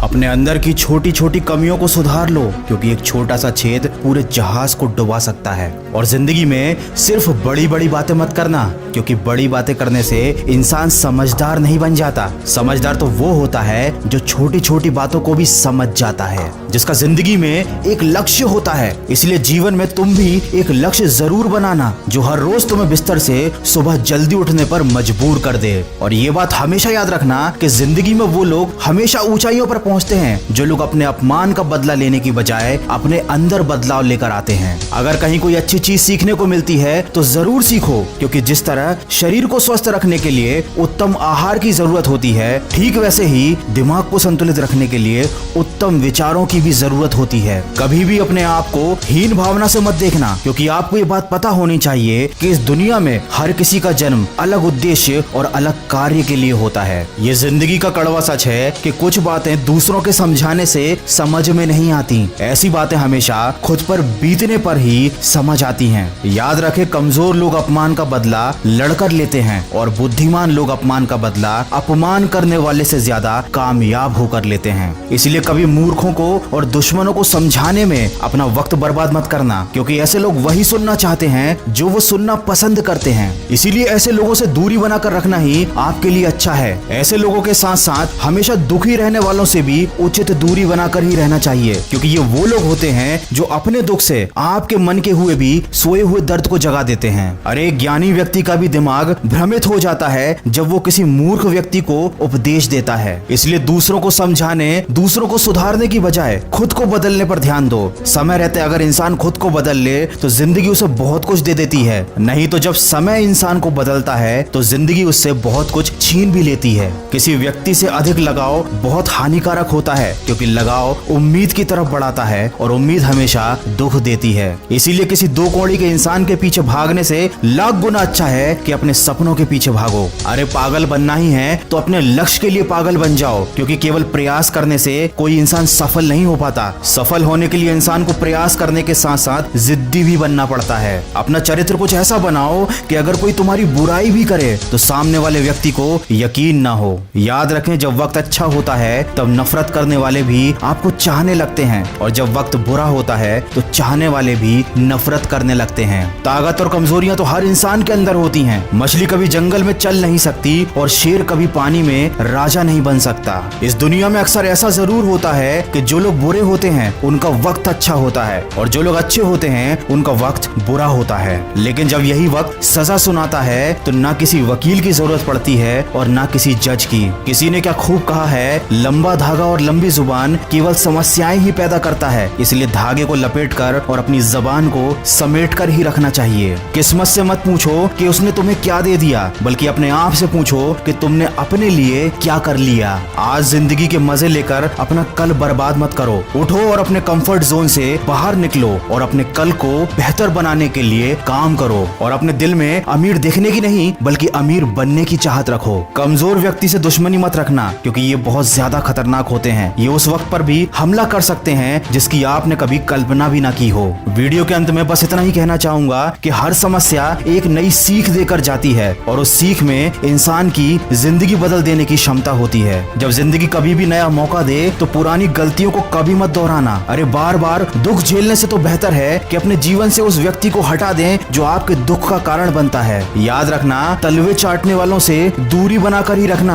अपने अंदर की छोटी छोटी कमियों को सुधार लो, क्योंकि एक छोटा सा छेद पूरे जहाज को डुबा सकता है। और जिंदगी में सिर्फ बड़ी बड़ी बातें मत करना, क्योंकि बड़ी बातें करने से इंसान समझदार नहीं बन जाता। समझदार तो वो होता है जो छोटी छोटी बातों को भी समझ जाता है, जिसका जिंदगी में एक लक्ष्य होता है। इसलिए जीवन में तुम भी एक लक्ष्य जरूर बनाना, जो हर रोज तुम्हें बिस्तर से सुबह जल्दी उठने पर मजबूर कर दे। और ये बात हमेशा याद रखना कि जिंदगी में वो लोग हमेशा ऊंचाइयों पर पहुंचते हैं जो लोग अपने अपमान का बदला लेने की बजाय अपने अंदर बदलाव लेकर आते हैं। अगर कहीं कोई अच्छी चीज सीखने को मिलती है तो जरूर सीखो, क्योंकि जिस तरह शरीर को स्वस्थ रखने के लिए उत्तम आहार की जरूरत होती है, ठीक वैसे ही दिमाग को संतुलित रखने के लिए उत्तम विचारों की भी जरूरत होती है। कभी भी अपने आप को हीन भावना से मत देखना, क्योंकि आपको ये बात पता होनी चाहिए कि इस दुनिया में हर किसी का जन्म अलग उद्देश्य और अलग कार्य के लिए होता है। ये जिंदगी का कड़वा सच है कि कुछ बातें दूसरों के समझाने से समझ में नहीं आती। ऐसी बातें हमेशा खुद पर बीतने पर ही समझ आती हैं। याद रखें, कमजोर लोग अपमान का बदला लड़कर लेते हैं और बुद्धिमान लोग अपमान का बदला अपमान करने वाले से ज्यादा कामयाब होकर लेते हैं। इसलिए कभी मूर्खों को और दुश्मनों को समझाने में अपना वक्त बर्बाद मत करना, क्योंकि ऐसे लोग वही सुनना चाहते हैं जो वो सुनना पसंद करते हैं। इसीलिए ऐसे लोगों से दूरी बनाकर रखना ही आपके लिए अच्छा है। ऐसे लोगों के साथ साथ हमेशा दुखी रहने वालों से भी उचित दूरी बनाकर ही रहना चाहिए, क्योंकि ये वो लोग होते हैं जो अपने दुख से आपके मन के हुए भी सोए हुए दर्द को जगा देते हैं। अरे ज्ञानी व्यक्ति का भी दिमाग भ्रमित हो जाता है जब वो किसी मूर्ख व्यक्ति को उपदेश देता है। इसलिए दूसरों को समझाने, दूसरों को सुधारने की बजाय खुद को बदलने पर ध्यान दो। समय रहते अगर इंसान खुद को बदल ले तो जिंदगी उसे बहुत कुछ दे देती है, नहीं तो जब समय इंसान को बदलता है तो जिंदगी उससे बहुत कुछ छीन भी लेती है। किसी व्यक्ति से अधिक लगाव बहुत हानिकारक होता है, क्योंकि लगाव उम्मीद की तरफ बढ़ाता है और उम्मीद हमेशा दुख देती है। इसीलिए किसी दो कौड़ी के इंसान के पीछे भागने से लाख गुना अच्छा है कि अपने सपनों के पीछे भागो। अरे पागल बनना ही है तो अपने लक्ष्य के लिए पागल बन जाओ, क्योंकि केवल प्रयास करने से कोई इंसान सफल नहीं हो पाता। सफल होने के लिए इंसान को प्रयास करने के साथ साथ जिद्दी भी बनना पड़ता है। अपना चरित्र कुछ ऐसा बनाओ कि अगर कोई तुम्हारी बुराई भी करे तो सामने वाले व्यक्ति को यकीन ना हो। याद रखें, जब वक्त अच्छा होता है तब नफरत करने वाले भी आपको चाहने लगते हैं, और जब वक्त बुरा होता है तो चाहने वाले भी नफरत करने लगते हैं। ताकत और कमजोरियां तो हर इंसान के अंदर होती हैं। मछली कभी जंगल में चल नहीं सकती और शेर कभी पानी में राजा नहीं बन सकता। इस दुनिया में अक्सर ऐसा जरूर होता है कि जो लोग बुरे होते हैं उनका वक्त अच्छा होता है, और जो लोग अच्छे होते हैं उनका वक्त बुरा होता है। लेकिन जब यही वक्त सजा सुनाता है तो ना किसी वकील की जरूरत पड़ती है और ना किसी जज की। किसी ने क्या खूब कहा है, लंबा धागा और लंबी जुबान केवल समस्याएं ही पैदा करता है। इसलिए धागे को लपेटकर और अपनी जबान को समेटकर ही रखना चाहिए। किस्मत से मत पूछो कि उसने तुम्हें क्या दे दिया, बल्कि अपने आप से पूछो कि तुमने अपने लिए क्या कर लिया। आज जिंदगी के मजे लेकर अपना कल बर्बाद मत करो। उठो और अपने कंफर्ट जोन से बाहर निकलो और अपने कल को बेहतर बनाने के लिए काम करो। और अपने दिल में अमीर दिखने की नहीं बल्कि अमीर बनने की चाहत रखो। कमजोर व्यक्ति से दुश्मनी मत रखना, क्योंकि ये बहुत ज्यादा खतरनाक होते हैं। ये उस वक्त पर भी हमला कर सकते हैं जिसकी आपने कभी कल्पना भी ना की हो। वीडियो के अंत में बस इतना ही कहना चाहूंगा कि हर समस्या एक नई सीख देकर जाती है, और उस सीख में इंसान की जिंदगी बदल देने की क्षमता होती है। जब जिंदगी कभी भी नया मौका दे तो पुरानी गलतियों को कभी मत दोहराना। अरे बार बार दुख झेलने से तो बेहतर है कि अपने जीवन से उस व्यक्ति को हटा दें जो आपके दुख का कारण बनता है। याद रखना, तलवे चाटने वालों से दूरी बनाकर ही रखना।